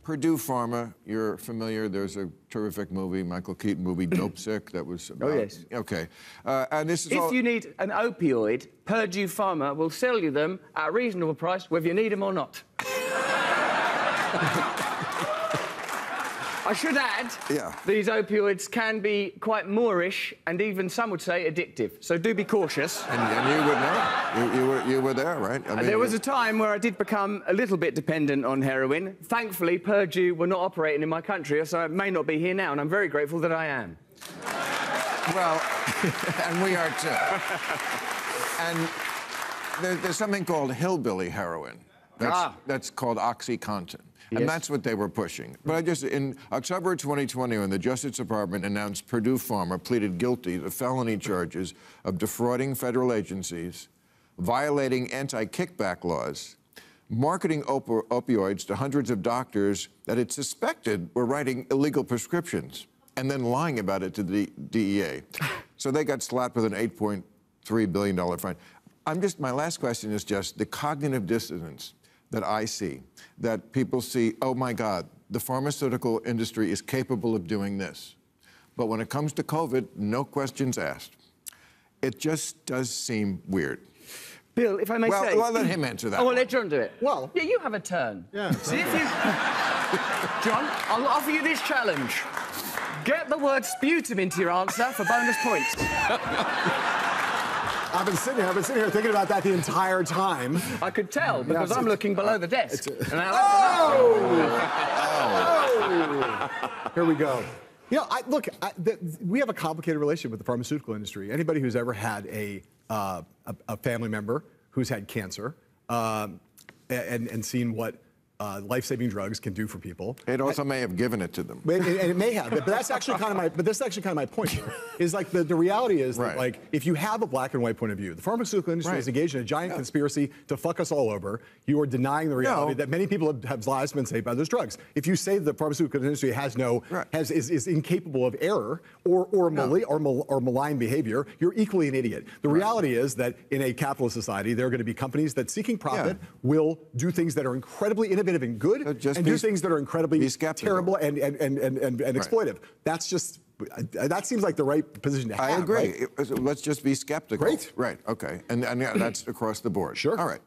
Purdue Pharma, you're familiar. There's a terrific movie, Michael Keaton movie, Dope Sick, that was about... Oh, yes. Okay. And this is If you need an opioid, Purdue Pharma will sell you them at a reasonable price, whether you need them or not. I should add, these opioids can be quite Moorish and even, some would say, addictive. So do be cautious. And you would know. You were there, right? I mean, there was a time where I did become a little bit dependent on heroin. Thankfully, Purdue were not operating in my country, so I may not be here now, and I'm very grateful that I am. Well, and we are too. And there's something called hillbilly heroin. That's called OxyContin. And that's what they were pushing. But in October 2020, when the Justice Department announced Purdue Pharma pleaded guilty to felony charges of defrauding federal agencies, violating anti-kickback laws, marketing opioids to hundreds of doctors that it suspected were writing illegal prescriptions, and then lying about it to the DEA. So they got slapped with an $8.3 billion fine. My last question is just the cognitive dissonance that I see, that people see, oh my God, the pharmaceutical industry is capable of doing this. But when it comes to COVID, no questions asked. It just does seem weird. Bill, if I may say... Well, let him answer that. Oh, well, let John do it. Well... Yeah, you have a turn. Yeah. See if you... John, I'll offer you this challenge. Get the word sputum into your answer for bonus points. I've been sitting here thinking about that the entire time. I could tell, because I'm looking below the desk. Here we go. You know, we have a complicated relationship with the pharmaceutical industry. Anybody who's ever had a family member who's had cancer and seen what life-saving drugs can do for people. It also may have given it to them. And it may have, but that's actually kind of my. But that's actually kind of my point here. Is like the reality is that like if you have a black and white point of view, the pharmaceutical industry is engaged in a giant conspiracy to fuck us all over. You are denying the reality that many people have lives been saved by those drugs. If you say the pharmaceutical industry is incapable of error or malign behavior, you're equally an idiot. The reality is that in a capitalist society, there are going to be companies that seeking profit will do things that are incredibly innovative and good, and do things that are incredibly terrible and exploitive. That's just, that seems like the right position to have. I agree. Right? Let's just be skeptical. Great. Right, okay. And that's across the board. Sure. All right.